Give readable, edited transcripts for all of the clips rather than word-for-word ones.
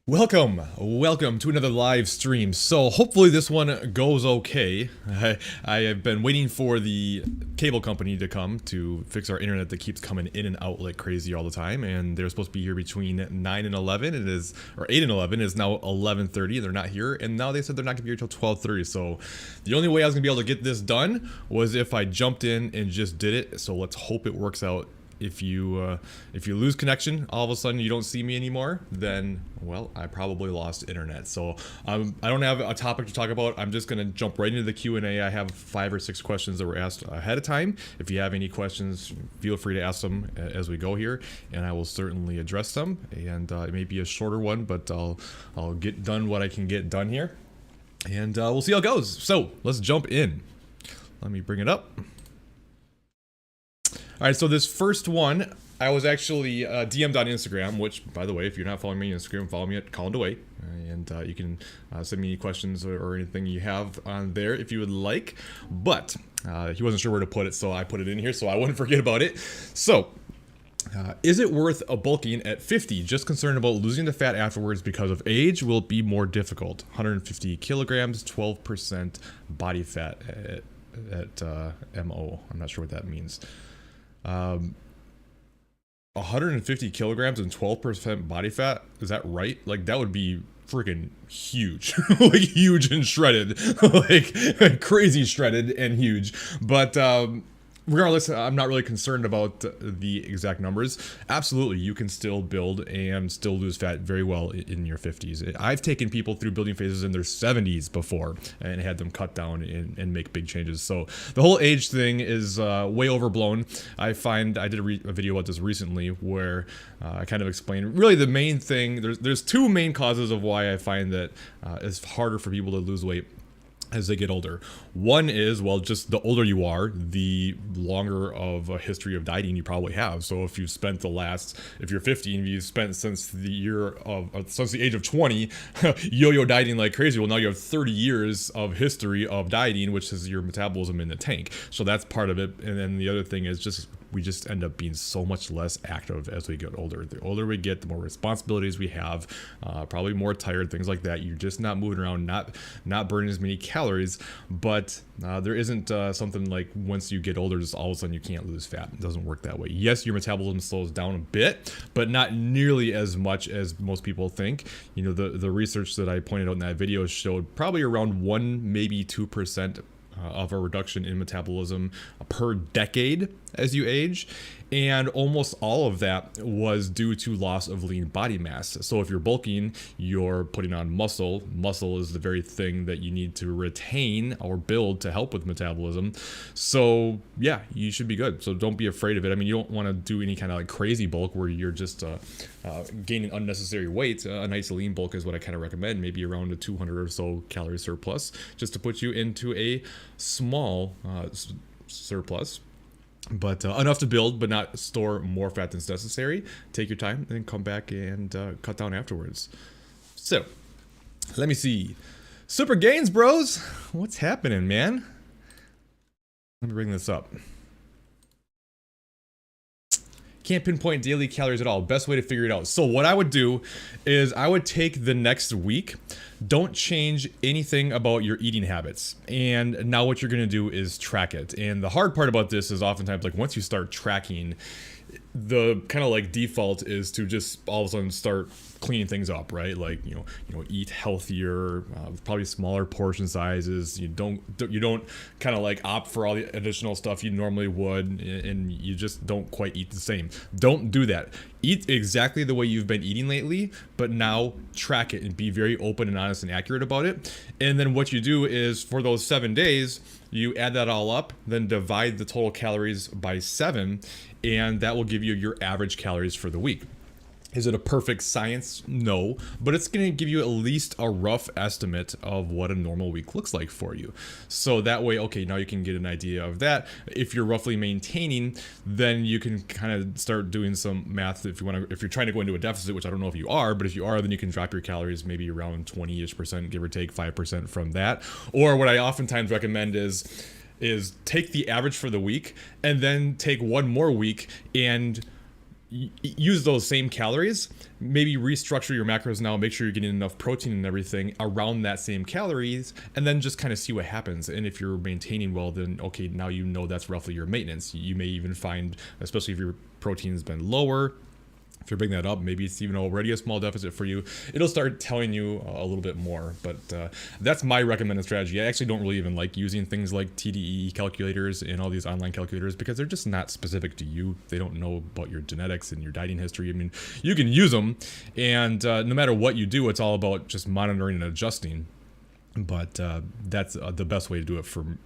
Welcome to another live stream. So hopefully this one goes okay. I have been waiting for the cable company to come to fix our internet that keeps coming in and out like crazy all the time, and they're supposed to be here between 9 and 11. It is, or 8 and 11. It is now 11:30. They're not here, and now they said they're not gonna be here till 12:30. So the only way I was gonna be able to get this done was if I jumped in and just did it. So let's hope it works out. If you lose connection, all of a sudden you don't see me anymore, then, well, I probably lost internet. So I don't have a topic to talk about. I'm just gonna jump right into the Q&A. I have 5 or 6 questions that were asked ahead of time. If you have any questions, feel free to ask them as we go here, and I will certainly address them. And it may be a shorter one, but I'll get done what I can get done here, and we'll see how it goes. So let's jump in. Let me bring it up. All right, so this first one, I was actually DM'd on Instagram, which, by the way, if you're not following me on Instagram, follow me at Colin DeWaay, and you can send me any questions or anything you have on there if you would like, but he wasn't sure where to put it, so I put it in here so I wouldn't forget about it. So, is it worth a bulking at 50? Just concerned about losing the fat afterwards because of age. Will it be more difficult? 150 kilograms, 12% body fat at MO. I'm not sure what that means. 150 kilograms and 12% body fat, is that right? Like, that would be freaking huge. Like, huge and shredded. like crazy shredded and huge. But regardless, I'm not really concerned about the exact numbers. Absolutely, you can still build and still lose fat very well in your 50s. I've taken people through building phases in their 70s before and had them cut down and make big changes. So the whole age thing is way overblown. I find I did a video about this recently where I kind of explained really the main thing. There's 2 main causes of why I find that it's harder for people to lose weight as they get older. One is, well, just the older you are, the longer of a history of dieting you probably have. So if you've spent if you're 50 and you've spent since the age of 20 yo-yo dieting like crazy, well, now you have 30 years of history of dieting, which is your metabolism in the tank. So that's part of it. And then the other thing is we just end up being so much less active as we get older. The older we get, the more responsibilities we have, probably more tired, things like that. You're just not moving around, not burning as many calories. But there isn't something like once you get older, just all of a sudden you can't lose fat. It doesn't work that way. Yes, your metabolism slows down a bit, but not nearly as much as most people think. You know, the research that I pointed out in that video showed probably around 1, maybe 2% of a reduction in metabolism per decade as you age, and almost all of that was due to loss of lean body mass. So if you're bulking, you're putting on muscle. Muscle is the very thing that you need to retain or build to help with metabolism. So yeah, you should be good. So don't be afraid of it. I mean, you don't want to do any kind of like crazy bulk where you're just gaining unnecessary weight. A nice lean bulk is what I kind of recommend, maybe around a 200 or so calorie surplus, just to put you into a small surplus. But enough to build, but not store more fat than's necessary. Take your time and then come back and cut down afterwards. So, let me see. Super gains, bros. What's happening, man? Let me bring this up. Can't pinpoint daily calories at all. Best way to figure it out. So what I would do is I would take the next week. Don't change anything about your eating habits. And now what you're going to do is track it. And the hard part about this is oftentimes, like, once you start tracking, the kind of like default is to just all of a sudden start cleaning things up, right? Like, you know, eat healthier, probably smaller portion sizes. You don't kind of like opt for all the additional stuff you normally would, and you just don't quite eat the same. Don't do that. Eat exactly the way you've been eating lately, but now track it and be very open and honest and accurate about it. And then what you do is for those 7 days, you add that all up, then divide the total calories by 7, and that will give you your average calories for the week. Is it a perfect science? No, but it's going to give you at least a rough estimate of what a normal week looks like for you. So that way, okay, now you can get an idea of that. If you're roughly maintaining, then you can kind of start doing some math if you're trying to go into a deficit, which I don't know if you are, but if you are, then you can drop your calories maybe around 20-ish%, give or take 5% from that. Or what I oftentimes recommend is take the average for the week and then take one more week and use those same calories, maybe restructure your macros now, make sure you're getting enough protein and everything around that same calories, and then just kind of see what happens. And if you're maintaining well, then okay, now you know that's roughly your maintenance. You may even find, especially if your protein has been lower, if you're bringing that up, maybe it's even already a small deficit for you. It'll start telling you a little bit more, but that's my recommended strategy. I actually don't really even like using things like TDE calculators and all these online calculators because they're just not specific to you. They don't know about your genetics and your dieting history. I mean, you can use them, and no matter what you do, it's all about just monitoring and adjusting. But that's the best way to do it from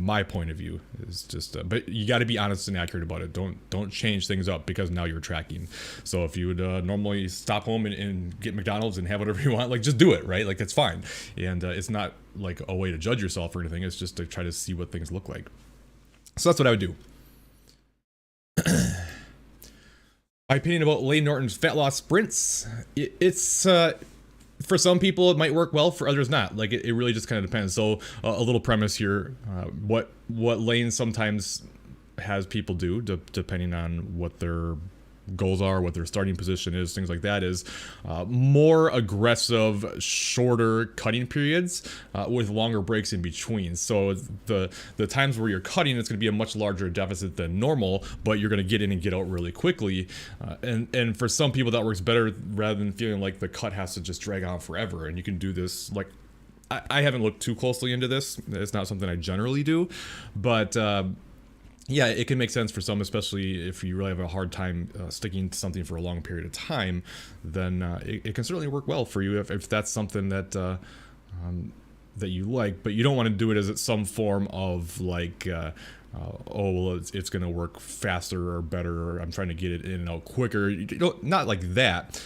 my point of view. Is just but you got to be honest and accurate about it. Don't change things up because now you're tracking. So if you would normally stop home and get McDonald's and have whatever you want, like, just do it, right? Like, that's fine. And it's not like a way to judge yourself or anything. It's just to try to see what things look like. So that's what I would do. My opinion about Lynn Norton's fat loss sprints. It's for some people it might work well, for others not. Like, it really just kind of depends. So a little premise here, what Lane sometimes has people do, depending on what their goals are, what their starting position is, things like that, is more aggressive, shorter cutting periods with longer breaks in between. So the times where you're cutting, it's going to be a much larger deficit than normal, but you're going to get in and get out really quickly. And for some people that works better, rather than feeling like the cut has to just drag on forever. And you can do this, like, I haven't looked too closely into this. It's not something I generally do, but yeah, it can make sense for some, especially if you really have a hard time sticking to something for a long period of time. Then it can certainly work well for you if that's something that that you like. But you don't want to do it as some form of like, oh, well, it's going to work faster or better, or I'm trying to get it in and out quicker. You don't, not like that.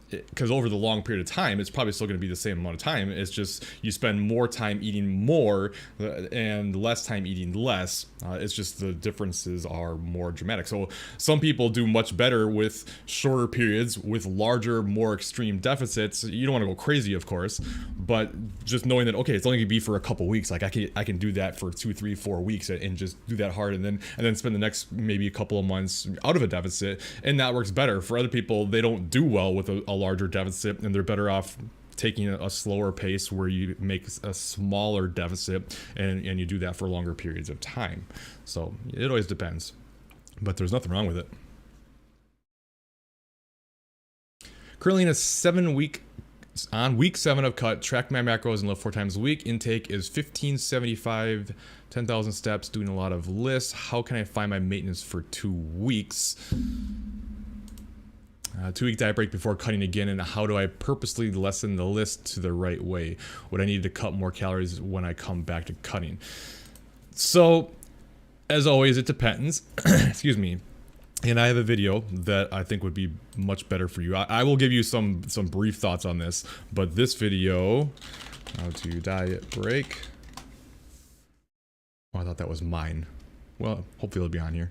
Because over the long period of time, it's probably still going to be the same amount of time. It's just you spend more time eating more and less time eating less. It's just the differences are more dramatic. So some people do much better with shorter periods with larger, more extreme deficits. You don't want to go crazy, of course, but just knowing that, okay, it's only going to be for a couple weeks. Like, I can do that for 2, 3, 4 weeks and just do that hard, and then spend the next maybe a couple of months out of a deficit, and that works better. For other people, they don't do well with a larger deficit, and they're better off taking a slower pace where you make a smaller deficit and you do that for longer periods of time. So it always depends, but there's nothing wrong with it. Currently in a 7-week, on week 7 of cut, track my macros and lift 4 times a week. Intake is 1575, 10,000 steps, doing a lot of lists. How can I find my maintenance for 2 weeks? 2-week diet break before cutting again, and how do I purposely lessen the list to the right way? Would I need to cut more calories when I come back to cutting? So, as always, it depends. Excuse me. And I have a video that I think would be much better for you. I will give you some brief thoughts on this, but this video, how to diet break. Oh, I thought that was mine. Well, hopefully it'll be on here.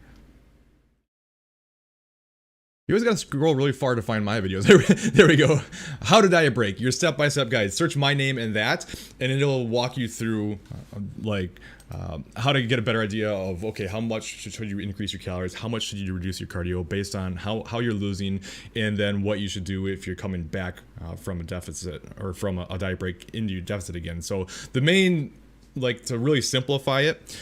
You always gotta scroll really far to find my videos. There we go. How to diet break, your step-by-step guide. Search my name and that, and it'll walk you through how to get a better idea of, okay, how much should you increase your calories, how much should you reduce your cardio based on how you're losing, and then what you should do if you're coming back from a deficit or from a diet break into your deficit again. So the main, like, to really simplify it,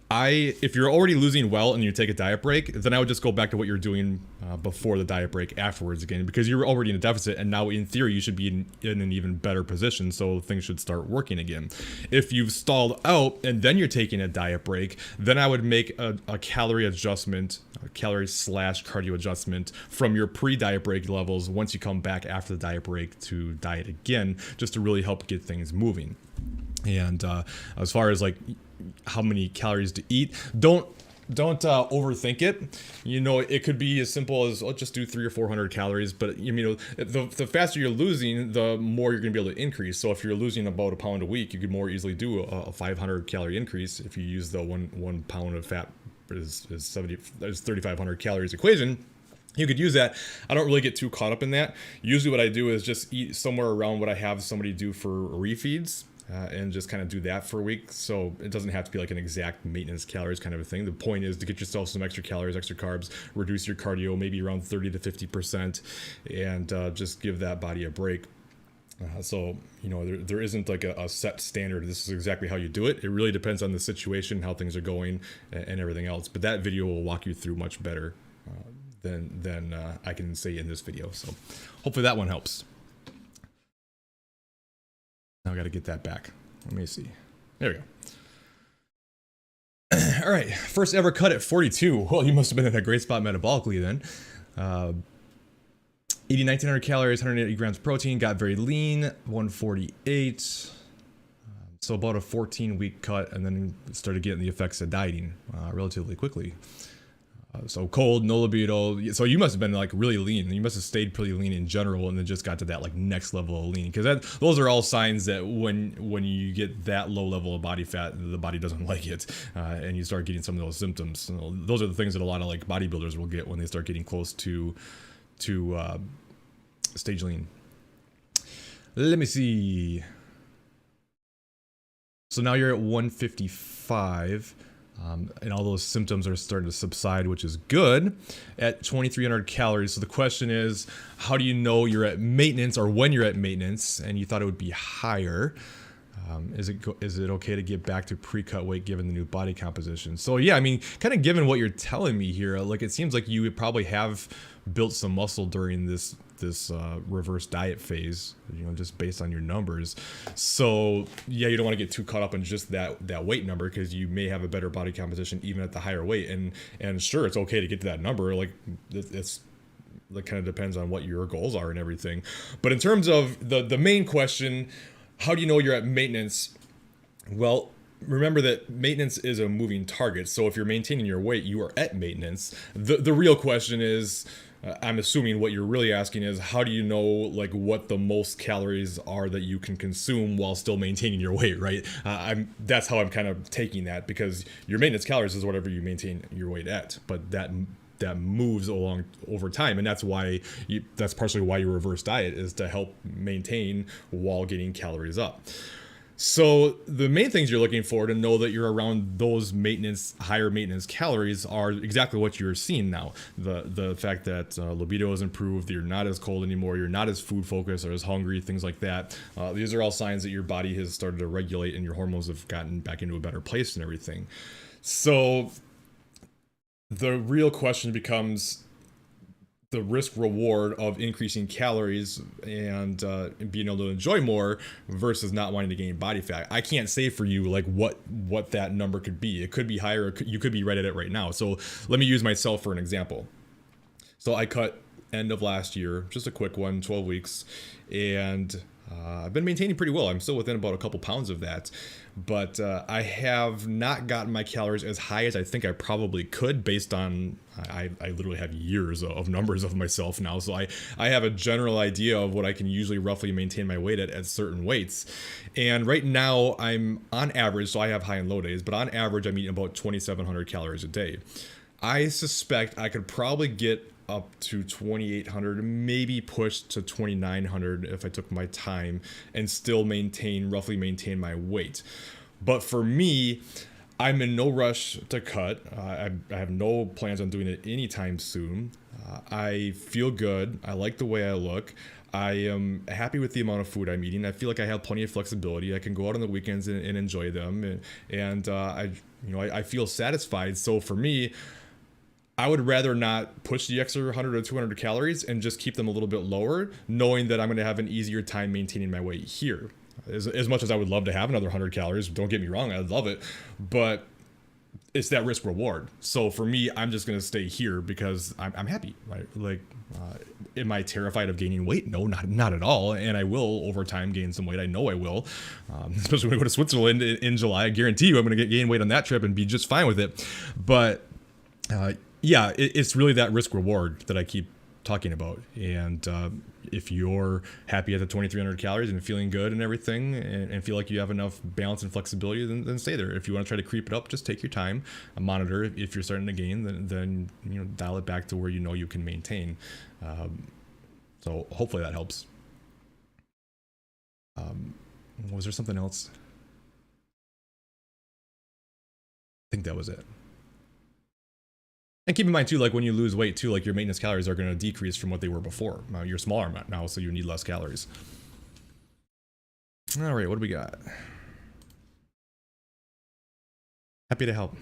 if you're already losing well and you take a diet break, then I would just go back to what you're doing before the diet break afterwards again, because you're already in a deficit, and now in theory you should be in an even better position, so things should start working again. If you've stalled out and then you're taking a diet break, then I would make a calorie adjustment, a calorie/cardio adjustment from your pre-diet break levels once you come back after the diet break to diet again, just to really help get things moving. And as far as like how many calories to eat, don't overthink it. You know, it could be as simple as, let's just do 300 or 400 calories, but you know, the faster you're losing, the more you're gonna be able to increase. So if you're losing about 1 pound a week, you could more easily do a 500 calorie increase if you use the one pound of fat is 3,500 calories equation. You could use that. I don't really get too caught up in that. Usually what I do is just eat somewhere around what I have somebody do for refeeds. and just kind of do that for a week. So it doesn't have to be like an exact maintenance calories kind of a thing. The point is to get yourself some extra calories, extra carbs, reduce your cardio, maybe around 30 to 50%, and just give that body a break. So, you know, there isn't like a set standard. This is exactly how you do it. It really depends on the situation, how things are going, and everything else. But that video will walk you through much better than I can say in this video. So hopefully that one helps. Now I got to get that back. Let me see. There we go. All right. First ever cut at 42. Well, you must have been in a great spot metabolically then. 1,900 calories, 180 grams protein, got very lean, 148. So about a 14-week cut, and then started getting the effects of dieting relatively quickly. So cold, no libido. So you must have been like really lean. You must have stayed pretty lean in general, and then just got to that like next level of lean. Because those are all signs that when you get that low level of body fat, the body doesn't like it, and you start getting some of those symptoms. So those are the things that a lot of like bodybuilders will get when they start getting close to stage lean. Let me see. So now you're at 155. And all those symptoms are starting to subside, which is good, at 2,300 calories. So the question is, how do you know you're at maintenance, or when you're at maintenance and you thought it would be higher? Is it okay to get back to pre-cut weight given the new body composition? So yeah, I mean, kind of given what you're telling me here, like it seems like you would probably have built some muscle during this reverse diet phase, you know, just based on your numbers. So yeah, you don't want to get too caught up in just that weight number, because you may have a better body composition even at the higher weight. And sure, it's okay to get to that number. Like it's that kind of depends on what your goals are and everything. But in terms of the main question, how do you know you're at maintenance? Well, remember that maintenance is a moving target. So if you're maintaining your weight, you are at maintenance. The real question is, I'm assuming what you're really asking is, how do you know like what the most calories are that you can consume while still maintaining your weight, right? That's how I'm kind of taking that, because your maintenance calories is whatever you maintain your weight at, but that moves along over time, and that's partially why your reverse diet is to help maintain while getting calories up. So the main things you're looking for to know that you're around those higher maintenance calories are exactly what you're seeing now. The fact that libido is improved, that you're not as cold anymore, you're not as food focused or as hungry, things like that. These are all signs that your body has started to regulate and your hormones have gotten back into a better place and everything. So the real question becomes the risk reward of increasing calories and being able to enjoy more versus not wanting to gain body fat. I can't say for you like what that number could be. It could be higher. You could be right at it right now. So let me use myself for an example. So I cut end of last year, just a quick one, 12 weeks, and I've been maintaining pretty well. I'm still within about a couple pounds of that, but I have not gotten my calories as high as I think I probably could, based on I literally have years of numbers of myself now. So I have a general idea of what I can usually roughly maintain my weight at certain weights. And right now I'm on average, so I have high and low days, but on average I'm eating about 2,700 calories a day. I suspect I could probably get up to 2,800, maybe push to 2,900 if I took my time and still roughly maintain my weight. But for me, I'm in no rush to cut. I have no plans on doing it anytime soon. I feel good. I like the way I look. I am happy with the amount of food I'm eating. I feel like I have plenty of flexibility. I can go out on the weekends and enjoy them, and I feel satisfied. So for me, I would rather not push the extra 100 or 200 calories and just keep them a little bit lower, knowing that I'm going to have an easier time maintaining my weight here. As much as I would love to have another 100 calories, don't get me wrong, I love it, but it's that risk reward. So for me, I'm just going to stay here because I'm happy, right? Like, am I terrified of gaining weight? No, not at all. And I will over time gain some weight. I know I will, especially when I go to Switzerland in July. I guarantee you I'm going to gain weight on that trip and be just fine with it. But yeah, it's really that risk reward that I keep talking about. And if you're happy at the 2,300 calories and feeling good and everything, and feel like you have enough balance and flexibility, then stay there. If you want to try to creep it up, just take your time, monitor. If you're starting to gain, then dial it back to where you can maintain. So hopefully that helps. Was there something else? I think that was it. And keep in mind too, like when you lose weight too, like your maintenance calories are going to decrease from what they were before. You're smaller now, so you need less calories. All right, what do we got? Happy to help.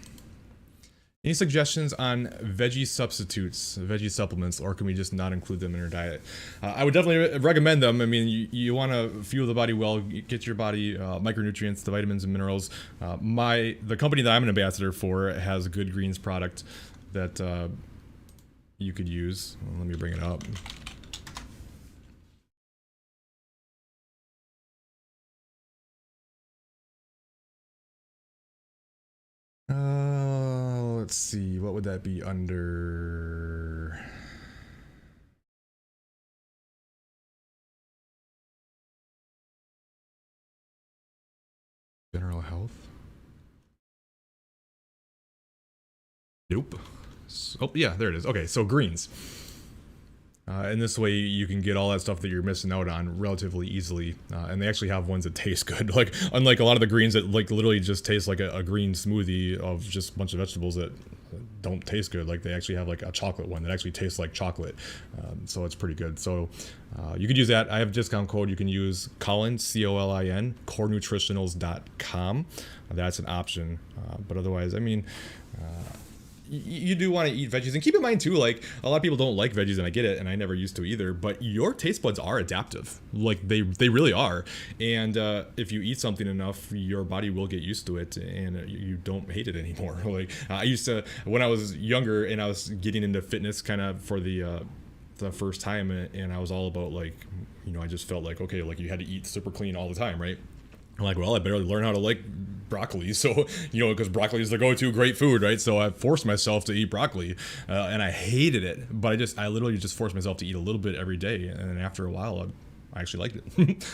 Any suggestions on veggie substitutes, veggie supplements, or can we just not include them in our diet? I would definitely recommend them. I mean, you want to fuel the body well, get your body micronutrients, the vitamins and minerals. The company that I'm an ambassador for has a Good Greens product that you could use. Well, let me bring it up. Let's see, what would that be under? General health? Nope. Oh, yeah, there it is. Okay, so greens. And this way you can get all that stuff that you're missing out on relatively easily. And they actually have ones that taste good. Like, unlike a lot of the greens that like literally just taste like a green smoothie of just a bunch of vegetables that don't taste good. Like they actually have like a chocolate one that actually tastes like chocolate. So it's pretty good. So you could use that. I have a discount code. You can use Colin, C-O-L-I-N, corenutritionals.com. That's an option. But otherwise, I mean, you do want to eat veggies, and keep in mind too, like a lot of people don't like veggies, and I get it, and I never used to either, but your taste buds are adaptive. Like they really are. And if you eat something enough, your body will get used to it, and you don't hate it anymore. Like I used to, when I was younger and I was getting into fitness kind of for the first time, and I was all about like, you know, I just felt like, okay, like you had to eat super clean all the time, right? I'm like, well, I better learn how to like broccoli. So, you know, because broccoli is the go-to great food, right? So I forced myself to eat broccoli, and I hated it. But I literally just forced myself to eat a little bit every day. And then after a while, I actually liked it.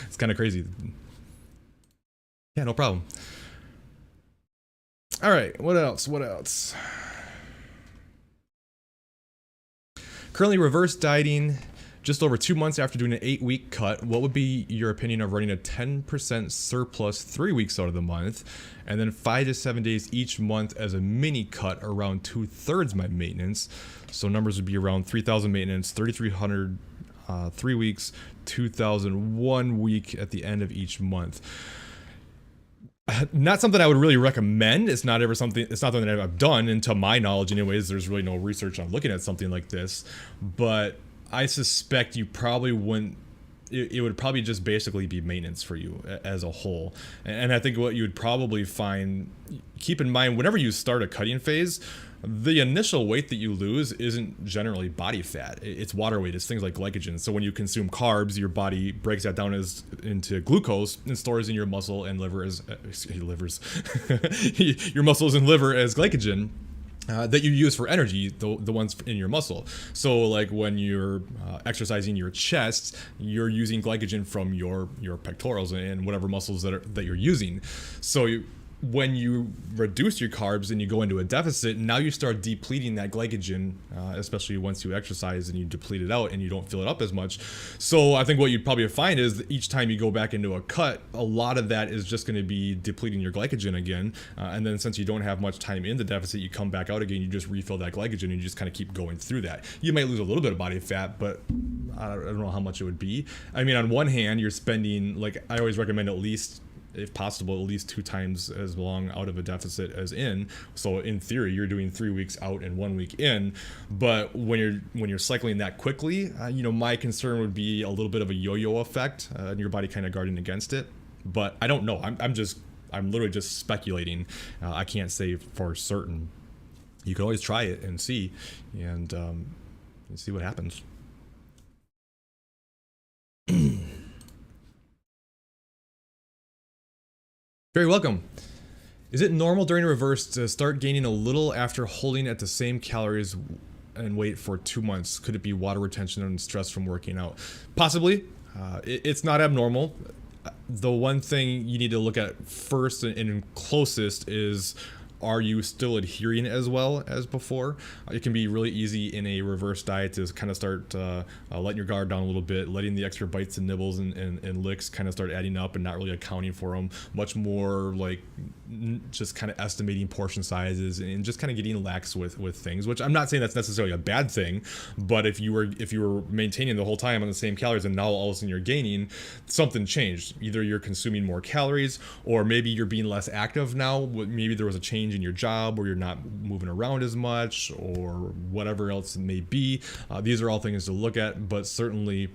It's kind of crazy. Yeah, no problem. All right, what else? What else? Currently reverse dieting. Just over 2 months after doing an 8-week cut, what would be your opinion of running a 10% surplus 3 weeks out of the month, and then 5 to 7 days each month as a mini cut, around 2/3 my maintenance? So numbers would be around 3,000 maintenance, 3,300 3 weeks, 2,000 1 week at the end of each month. Not something I would really recommend. It's not something that I've done, and to my knowledge anyways, there's really no research on looking at something like this, but I suspect you probably wouldn't. It would probably just basically be maintenance for you as a whole. And I think what you would probably find, keep in mind, whenever you start a cutting phase, the initial weight that you lose isn't generally body fat. It's water weight. It's things like glycogen. So when you consume carbs, your body breaks that down into glucose and stores in your muscle and liver as your muscles and liver as glycogen. That you use for energy, the ones in your muscle. So like when you're exercising your chest, you're using glycogen from your pectorals and whatever muscles that you're using. So when you reduce your carbs and you go into a deficit, now you start depleting that glycogen, especially once you exercise and you deplete it out and you don't fill it up as much. So I think what you'd probably find is that each time you go back into a cut, a lot of that is just going to be depleting your glycogen again. And then since you don't have much time in the deficit, you come back out again, you just refill that glycogen and you just kind of keep going through that. You might lose a little bit of body fat, but I don't know how much it would be. I mean, on one hand, you're spending, like I always recommend, at least, if possible, at least 2 times as long out of a deficit as in. So in theory, you're doing 3 weeks out and 1 week in. But when you're cycling that quickly, you know, my concern would be a little bit of a yo-yo effect, and your body kind of guarding against it. But I don't know. I'm literally just speculating. I can't say for certain. You can always try it and see, and see what happens. Very welcome. Is it normal during a reverse to start gaining a little after holding at the same calories and weight for 2 months? Could it be water retention and stress from working out? Possibly. It's not abnormal. The one thing you need to look at first and closest is, are you still adhering as well as before? It can be really easy in a reverse diet to kind of start letting your guard down a little bit, letting the extra bites and nibbles and licks kind of start adding up and not really accounting for them. Much more like just kind of estimating portion sizes and just kind of getting lax with things, which I'm not saying that's necessarily a bad thing, but if you were maintaining the whole time on the same calories and now all of a sudden you're gaining, something changed. Either you're consuming more calories, or maybe you're being less active now. Maybe there was a change in your job where you're not moving around as much, or whatever else it may be. These are all things to look at, but certainly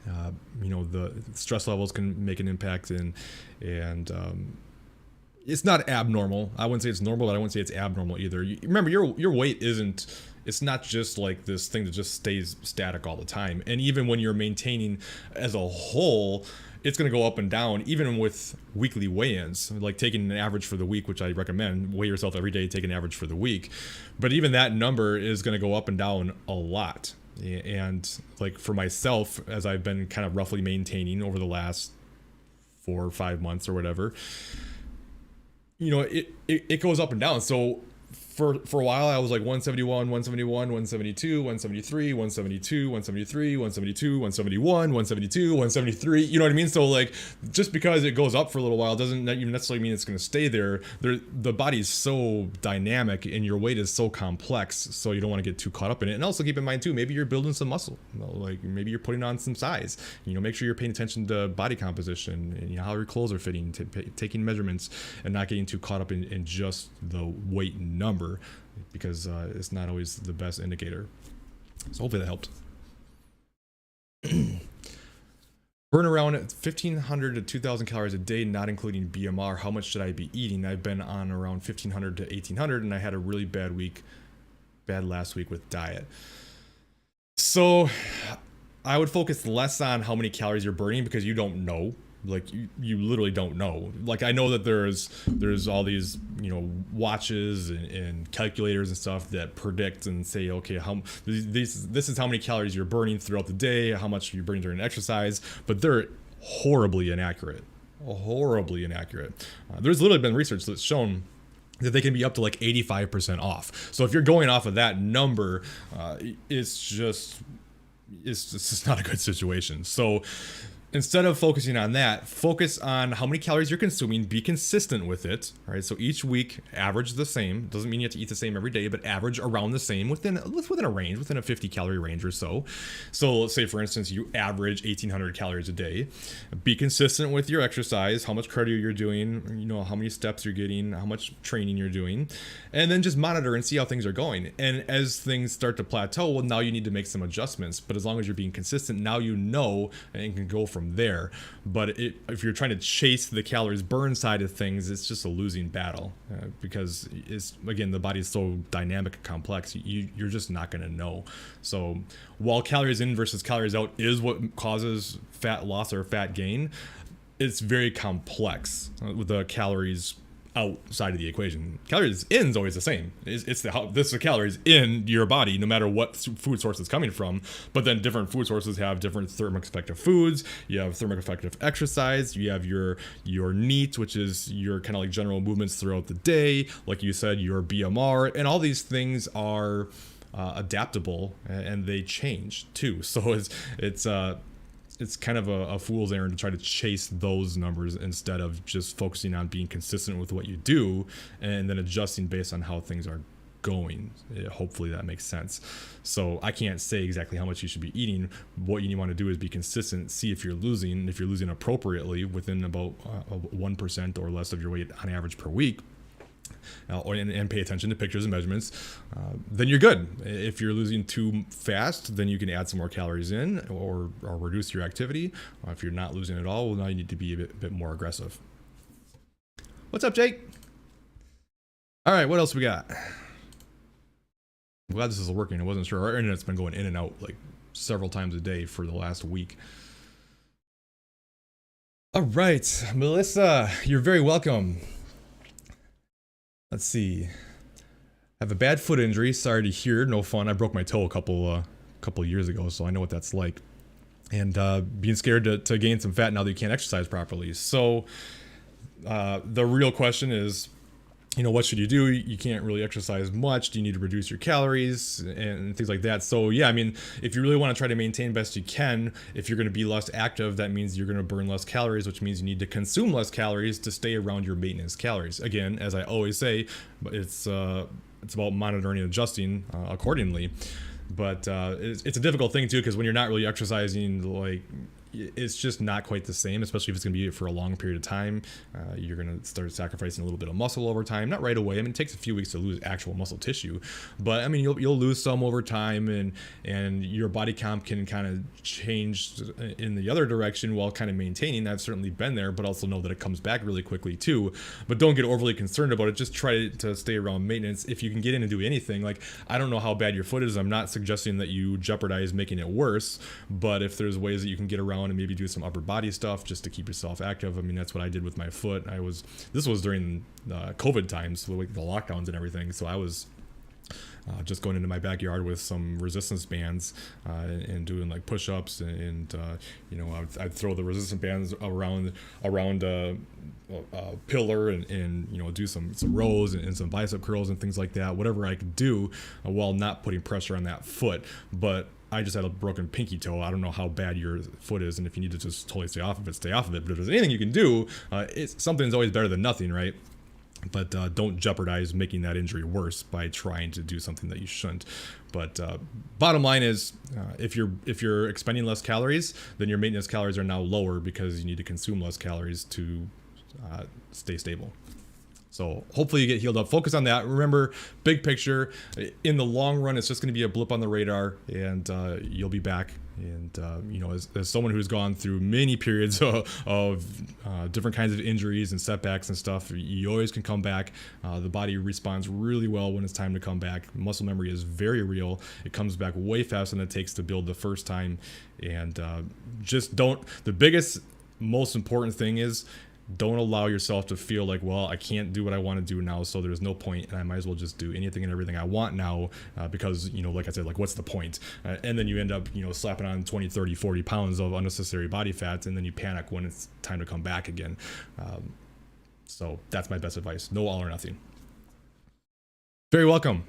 the stress levels can make an impact, and it's not abnormal. I wouldn't say it's normal, but I wouldn't say it's abnormal either. Remember, your weight isn't, it's not just like this thing that just stays static all the time. And even when you're maintaining as a whole, it's going to go up and down, even with weekly weigh-ins, like taking an average for the week, which I recommend. Weigh yourself every day, take an average for the week. But even that number is going to go up and down a lot. And like for myself, as I've been kind of roughly maintaining over the last 4 or 5 months or whatever, it goes up and down. So for a while I was like 171, 171, 172, 173, 172, 173, 172, 171, 172, 173. You know what I mean? So like, just because it goes up for a little while doesn't even necessarily mean it's going to stay there. The body is so dynamic and your weight is so complex, so you don't want to get too caught up in it. And also keep in mind too, maybe you're building some muscle, like maybe you're putting on some size. Make sure you're paying attention to body composition and how your clothes are fitting, taking measurements, and not getting too caught up in just the weight number, because it's not always the best indicator. So hopefully that helped. Burn around 1,500 to 2,000 calories a day, not including BMR. How much should I be eating? I've been on around 1,500 to 1,800, and I had a really bad last week with diet. So I would focus less on how many calories you're burning, because you don't know. Like you literally don't know. Like I know that there's all these watches and calculators and stuff that predict and say, okay, this is how many calories you're burning throughout the day, how much you're burning during exercise, but they're horribly inaccurate. There's literally been research that's shown that they can be up to like 85% off. So if you're going off of that number, it's just not a good situation. So instead of focusing on that, focus on how many calories you're consuming, be consistent with it, right? So each week, average the same. Doesn't mean you have to eat the same every day, but average around the same within a range, within a 50 calorie range or so. So let's say, for instance, you average 1,800 calories a day. Be consistent with your exercise, how much cardio you're doing, how many steps you're getting, how much training you're doing, and then just monitor and see how things are going. And as things start to plateau, well, now you need to make some adjustments. But as long as you're being consistent, now and can go from there. But if you're trying to chase the calories burn side of things, it's just a losing battle, because the body is so dynamic and complex. You're just not going to know. So while calories in versus calories out is what causes fat loss or fat gain, it's very complex with the calories outside of the equation. Calories in is always the same. It's the calories in your body, no matter what food source it's coming from. But then different food sources have different thermic effective foods. You have thermic effective exercise. You have your NEAT, which is your kind of like general movements throughout the day. Like you said, your BMR, and all these things are adaptable, and they change too. So it's kind of a fool's errand to try to chase those numbers instead of just focusing on being consistent with what you do and then adjusting based on how things are going. Hopefully that makes sense. So I can't say exactly how much you should be eating. What you want to do is be consistent, see if you're losing appropriately within about 1% or less of your weight on average per week. And pay attention to pictures and measurements, then you're good. If you're losing too fast, then you can add some more calories in or reduce your activity. If you're not losing at all, well, now you need to be a bit more aggressive. What's up, Jake? All right, what else we got? I'm glad this is working. I wasn't sure. Our internet's been going in and out like several times a day for the last week. All right, Melissa, you're very welcome. Let's see. I have a bad foot injury. Sorry to hear. No fun. I broke my toe a couple years ago, so I know what that's like. And being scared to gain some fat now that you can't exercise properly. So the real question is, what should you do? You can't really exercise much. Do you need to reduce your calories and things like that? So yeah, I mean, if you really want to try to maintain best you can, if you're going to be less active, that means you're going to burn less calories, which means you need to consume less calories to stay around your maintenance calories. Again, as I always say, it's about monitoring and adjusting accordingly. But it's a difficult thing too, because when you're not really exercising, like, it's just not quite the same, especially if it's going to be for a long period of time. You're going to start sacrificing a little bit of muscle over time, not right away. I mean, it takes a few weeks to lose actual muscle tissue, but I mean, you'll lose some over time, and your body comp can kind of change in the other direction while kind of maintaining. I've certainly been there, but also know that it comes back really quickly too. But don't get overly concerned about it. Just try to stay around maintenance. If you can get in and do anything, like, I don't know how bad your foot is. I'm not suggesting that you jeopardize making it worse, but if there's ways that you can get around and maybe do some upper body stuff just to keep yourself active. I mean, that's what I did with my foot. This was during COVID times, the lockdowns and everything. So I was just going into my backyard with some resistance bands and doing like push-ups and I'd throw the resistance bands around a pillar and do some rows and some bicep curls and things like that, whatever I could do while not putting pressure on that foot. But I just had a broken pinky toe. I don't know how bad your foot is, and if you need to just totally stay off of it, stay off of it. But if there's anything you can do, something's always better than nothing, right? But don't jeopardize making that injury worse by trying to do something that you shouldn't. But bottom line is, if you're expending less calories, then your maintenance calories are now lower because you need to consume less calories to stay stable. So hopefully you get healed up. Focus on that. Remember, big picture. In the long run, it's just going to be a blip on the radar, and you'll be back. And as someone who's gone through many periods of different kinds of injuries and setbacks and stuff, you always can come back. The body responds really well when it's time to come back. Muscle memory is very real. It comes back way faster than it takes to build the first time. And the biggest, most important thing is, don't allow yourself to feel like, well, I can't do what I want to do now, so there's no point, and I might as well just do anything and everything I want now because, like I said, like, what's the point? And then you end up, slapping on 20, 30, 40 pounds of unnecessary body fat, and then you panic when it's time to come back again. So that's my best advice. No all or nothing. Very welcome.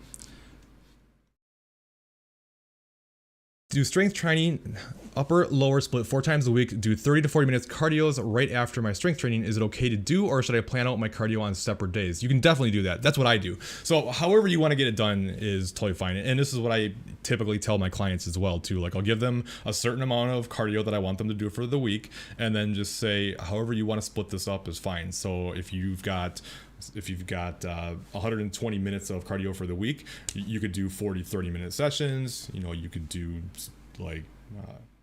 Do strength training, upper, lower split 4 times a week. Do 30 to 40 minutes cardios right after my strength training. Is it okay to do, or should I plan out my cardio on separate days? You can definitely do that. That's what I do. So however you want to get it done is totally fine. And this is what I typically tell my clients as well too. Like, I'll give them a certain amount of cardio that I want them to do for the week, and then just say, however you want to split this up is fine. So if you've got 120 minutes of cardio for the week, you could do 30 minute sessions. You could do like,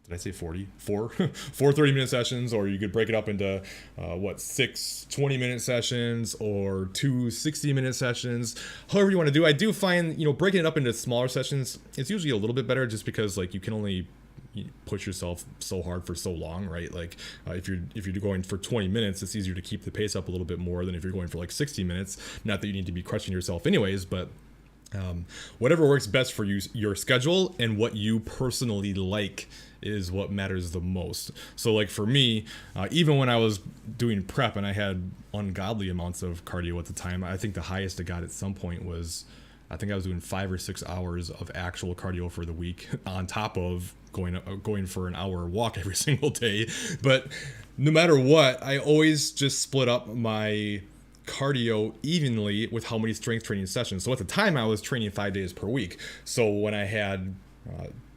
did I say 40? Four 30-minute sessions, or you could break it up into 6 20-minute sessions or 2 60-minute sessions. However you want to do. I do find, breaking it up into smaller sessions, it's usually a little bit better, just because like you can only push yourself so hard for so long, right? Like if you're going for 20 minutes, it's easier to keep the pace up a little bit more than if you're going for like 60 minutes. Not that you need to be crushing yourself anyways, but whatever works best for you, your schedule, and what you personally like is what matters the most. So like for me, even when I was doing prep and I had ungodly amounts of cardio at the time, I think the highest I got at some point was, I think I was doing 5 or 6 hours of actual cardio for the week on top of going for an hour walk every single day. But no matter what, I always just split up my cardio evenly with how many strength training sessions. So at the time I was training 5 days per week. So when I had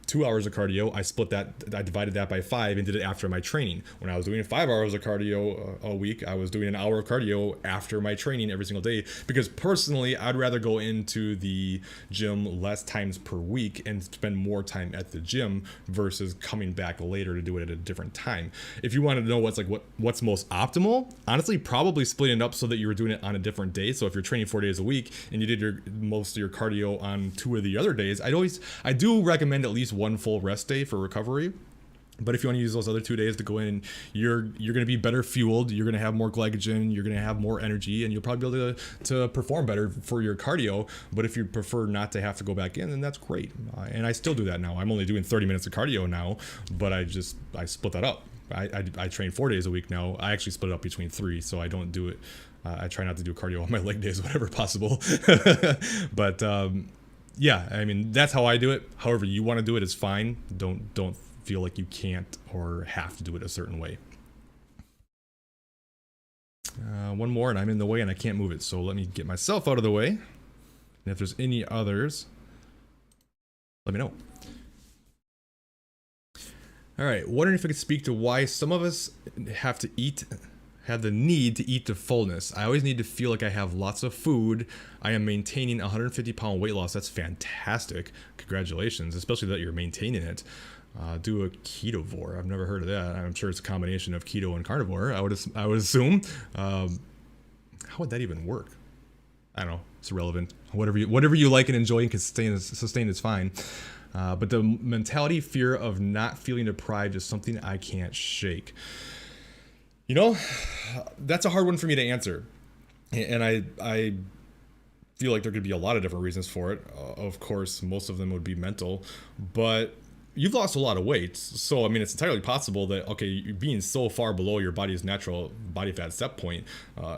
2 hours of cardio, I divided that by 5 and did it after my training. When I was doing 5 hours of cardio a week, I was doing an hour of cardio after my training every single day, because personally, I'd rather go into the gym less times per week and spend more time at the gym versus coming back later to do it at a different time. If you want to know what's most optimal, honestly, probably splitting it up so that you were doing it on a different day. So if you're training 4 days a week and you did most of your cardio on 2 of the other days, I do recommend at least 1 full rest day for recovery. But if you want to use those other 2 days to go in, you're going to be better fueled, you're going to have more glycogen, you're going to have more energy, and you'll probably be able to perform better for your cardio. But if you prefer not to have to go back in, then that's great. And I still do that now. I'm only doing 30 minutes of cardio now, but I split that up. I train 4 days a week now. I actually split it up between 3, so I don't do it. I try not to do cardio on my leg days whenever possible. But yeah, I mean, that's how I do it. However you want to do it is fine. Don't feel like you can't or have to do it a certain way. One more and I'm in the way and I can't move it. So let me get myself out of the way. And if there's any others, let me know. All right, wondering if I could speak to why some of us have the need to eat to fullness. I always need to feel like I have lots of food. I am maintaining 150-pound weight loss. That's fantastic. Congratulations, especially that you're maintaining it. Do a ketovore. I've never heard of that. I'm sure it's a combination of keto and carnivore. I would assume. How would that even work? I don't know. It's irrelevant. Whatever you like and enjoy and can sustain is fine. But the mentality, fear of not feeling deprived is something I can't shake. You know, that's a hard one for me to answer. And I feel like there could be a lot of different reasons for it. Of course, most of them would be mental, but you've lost a lot of weight. So, I mean, it's entirely possible that, okay, you're being so far below your body's natural body fat set point,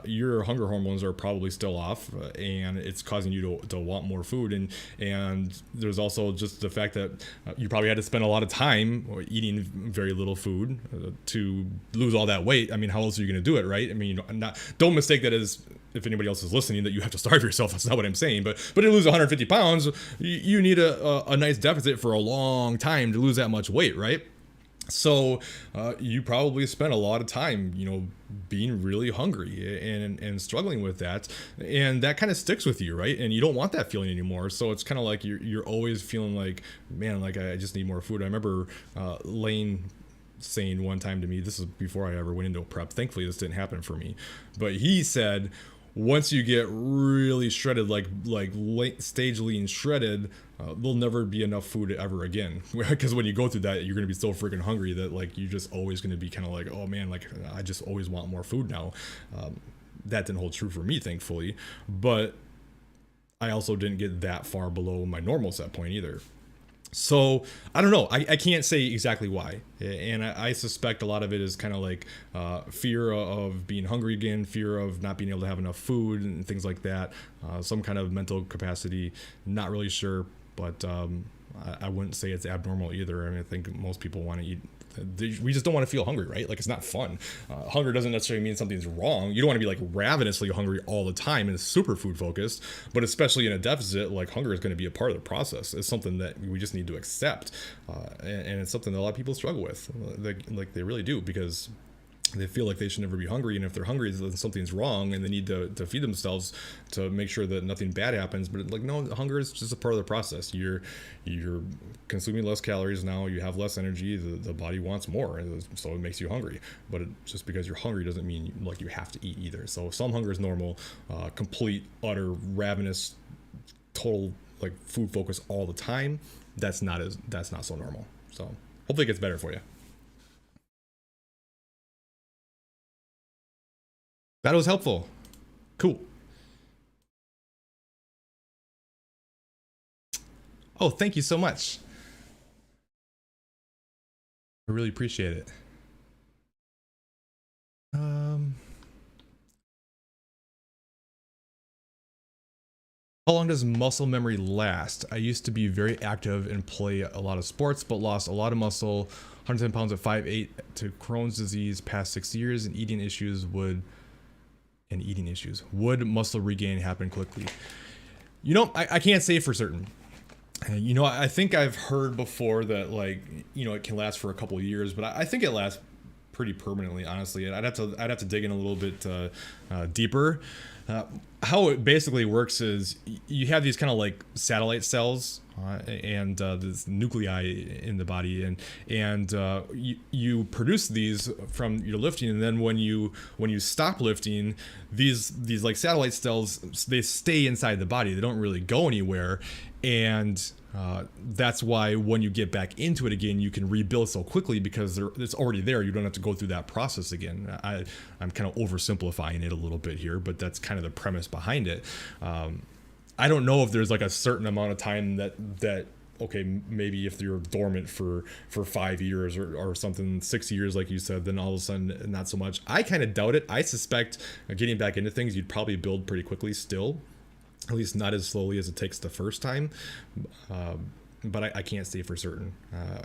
your hunger hormones are probably still off, and it's causing you to want more food. And there's also just the fact that you probably had to spend a lot of time eating very little food to lose all that weight. I mean, how else are you going to do it, right? I mean, don't mistake that as, if anybody else is listening, that you have to starve yourself. That's not what I'm saying. But to lose 150 pounds, you need a nice deficit for a long time to lose that much weight, right? So you probably spent a lot of time, being really hungry and struggling with that, and that kind of sticks with you, right? And you don't want that feeling anymore. So it's kind of like you're always feeling like, man, like I just need more food. I remember Lane saying one time to me, this is before I ever went into a prep. Thankfully, this didn't happen for me, but he said, once you get really shredded, like late stage lean shredded, there'll never be enough food ever again. Because when you go through that, you're going to be so freaking hungry that like you're just always going to be kind of like, oh man, like I just always want more food now. That didn't hold true for me, thankfully, but I also didn't get that far below my normal set point either. So I don't know. I can't say exactly why. And I suspect a lot of it is kind of like fear of being hungry again, fear of not being able to have enough food and things like that. Some kind of mental capacity, not really sure, but I wouldn't say it's abnormal either. I mean, I think most people want to eat. We just don't want to feel hungry, right? Like it's not fun. Hunger doesn't necessarily mean something's wrong. You don't want to be like ravenously hungry all the time and super food focused, but especially in a deficit, like hunger is going to be a part of the process. It's something that we just need to accept. And it's something that a lot of people struggle with. They really do, because they feel like they should never be hungry, and if they're hungry, then something's wrong, and they need to feed themselves to make sure that nothing bad happens. But like, no, hunger is just a part of the process. You're consuming less calories now. You have less energy. The body wants more, so it makes you hungry. But just because you're hungry doesn't mean like you have to eat either. So some hunger is normal. Complete, utter, ravenous, total like food focus all the time. That's not so normal. So hopefully it gets better for you. That was helpful. Cool. Oh, thank you so much. I really appreciate it. How long does muscle memory last? I used to be very active and play a lot of sports, but lost a lot of muscle, 110 pounds at 5'8", to Crohn's disease past 6 years, and eating issues. Would muscle regain happen quickly? I can't say for certain. I think I've heard before that it can last for a couple of years, but I think it lasts pretty permanently, honestly. And I'd have to dig in a little bit deeper. How it basically works is you have these kind of like satellite cells and this nuclei in the body, and you produce these from your lifting, and then when you stop lifting, these like satellite cells, they stay inside the body. They don't really go anywhere, and that's why when you get back into it again, you can rebuild so quickly, because it's already there. You don't have to go through that process again. I'm kind of oversimplifying it a little bit here, but that's kind of the premise behind it. I don't know if there's like a certain amount of time that okay, maybe if you're dormant for 5 years or something, 6 years, like you said, then all of a sudden not so much. I kind of doubt it. I suspect getting back into things, you'd probably build pretty quickly still, at least not as slowly as it takes the first time. But I can't say for certain.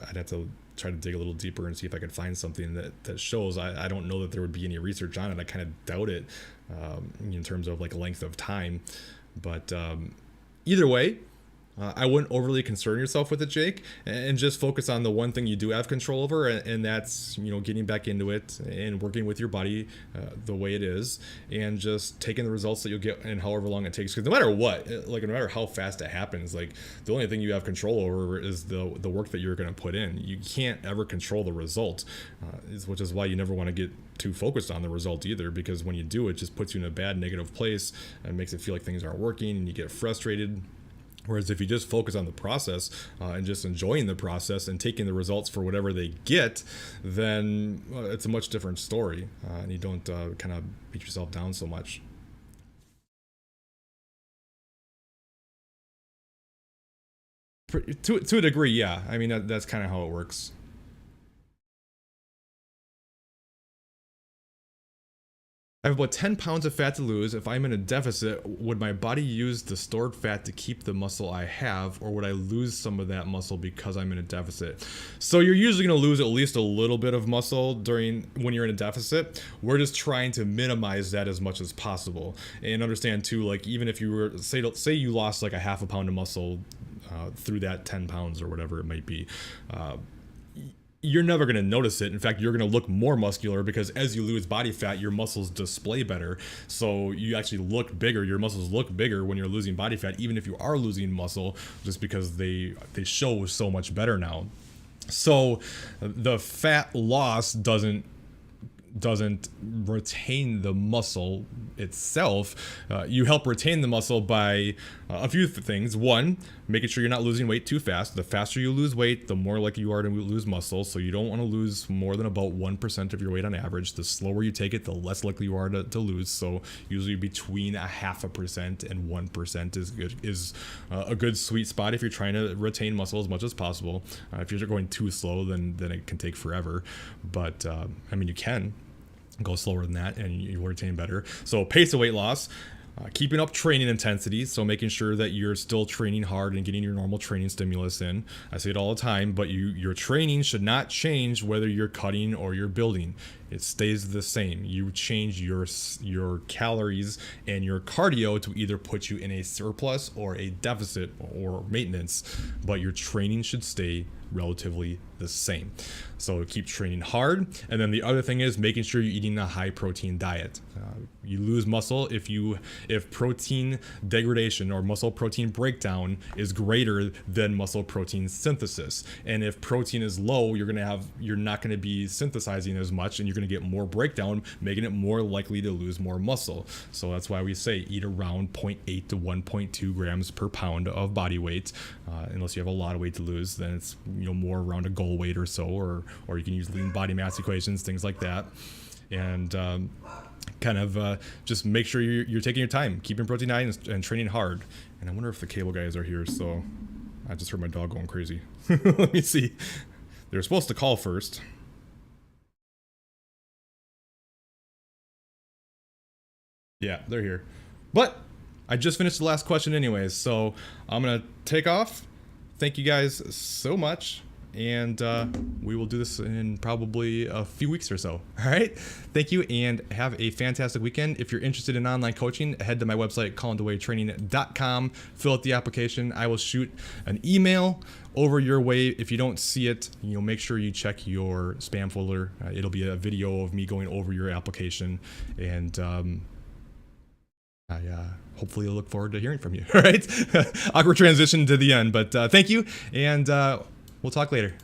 I'd have to try to dig a little deeper and see if I could find something that shows. I don't know that there would be any research on it. I kind of doubt it in terms of like length of time. But either way, I wouldn't overly concern yourself with it, Jake, and just focus on the one thing you do have control over, and that's, getting back into it and working with your body the way it is, and just taking the results that you'll get in however long it takes. Because no matter what, like no matter how fast it happens, like the only thing you have control over is the work that you're going to put in. You can't ever control the result, which is why you never want to get too focused on the result either, because when you do, it just puts you in a bad negative place and makes it feel like things aren't working and you get frustrated. Whereas if you just focus on the process and just enjoying the process and taking the results for whatever they get, then it's a much different story, and you don't kind of beat yourself down so much. To a degree, yeah. I mean, that's kind of how it works. I have about 10 pounds of fat to lose. If I'm in a deficit, would my body use the stored fat to keep the muscle I have, or would I lose some of that muscle because I'm in a deficit? So you're usually going to lose at least a little bit of muscle when you're in a deficit. We're just trying to minimize that as much as possible. And understand too, like even if you were, say you lost like a half a pound of muscle through that 10 pounds or whatever it might be, you're never going to notice it. In fact, you're going to look more muscular because as you lose body fat, your muscles display better. So you actually look bigger. Your muscles look bigger when you're losing body fat, even if you are losing muscle, just because they show so much better now. So the fat loss doesn't retain the muscle itself. You help retain the muscle by a few things. One, making sure you're not losing weight too fast. The faster you lose weight, the more likely you are to lose muscle. So you don't want to lose more than about 1% of your weight on average. The slower you take it, the less likely you are to lose. So usually between 0.5% and 1% is a good sweet spot if you're trying to retain muscle as much as possible. If you're going too slow, then it can take forever. But I mean, you can go slower than that and you will retain better. So pace of weight loss, keeping up training intensity, so making sure that you're still training hard and getting your normal training stimulus in. I say it all the time, but your training should not change whether you're cutting or you're building. It stays the same. You change your calories and your cardio to either put you in a surplus or a deficit or maintenance, but your training should stay relatively the same. So keep training hard. And then the other thing is making sure you're eating a high protein diet. You lose muscle if protein degradation or muscle protein breakdown is greater than muscle protein synthesis. And if protein is low, you're not going to be synthesizing as much, and you're going to get more breakdown, making it more likely to lose more muscle. So that's why we say eat around 0.8 to 1.2 grams per pound of body weight. Unless you have a lot of weight to lose, then it's more around a goal weight or so, or you can use lean body mass equations, things like that. And just make sure you're taking your time, keeping protein high and training hard. And I wonder if the cable guys are here. So I just heard my dog going crazy. Let me see. They're supposed to call first. Yeah, they're here. But I just finished the last question anyways, so I'm going to take off. Thank you guys so much. And we will do this in probably a few weeks or so. All right. Thank you and have a fantastic weekend. If you're interested in online coaching, head to my website, ColinDeWaayTraining.com. Fill out the application. I will shoot an email over your way. If you don't see it, make sure you check your spam folder. It'll be a video of me going over your application. And I hopefully look forward to hearing from you. All right. Awkward transition to the end, but thank you. And we'll talk later.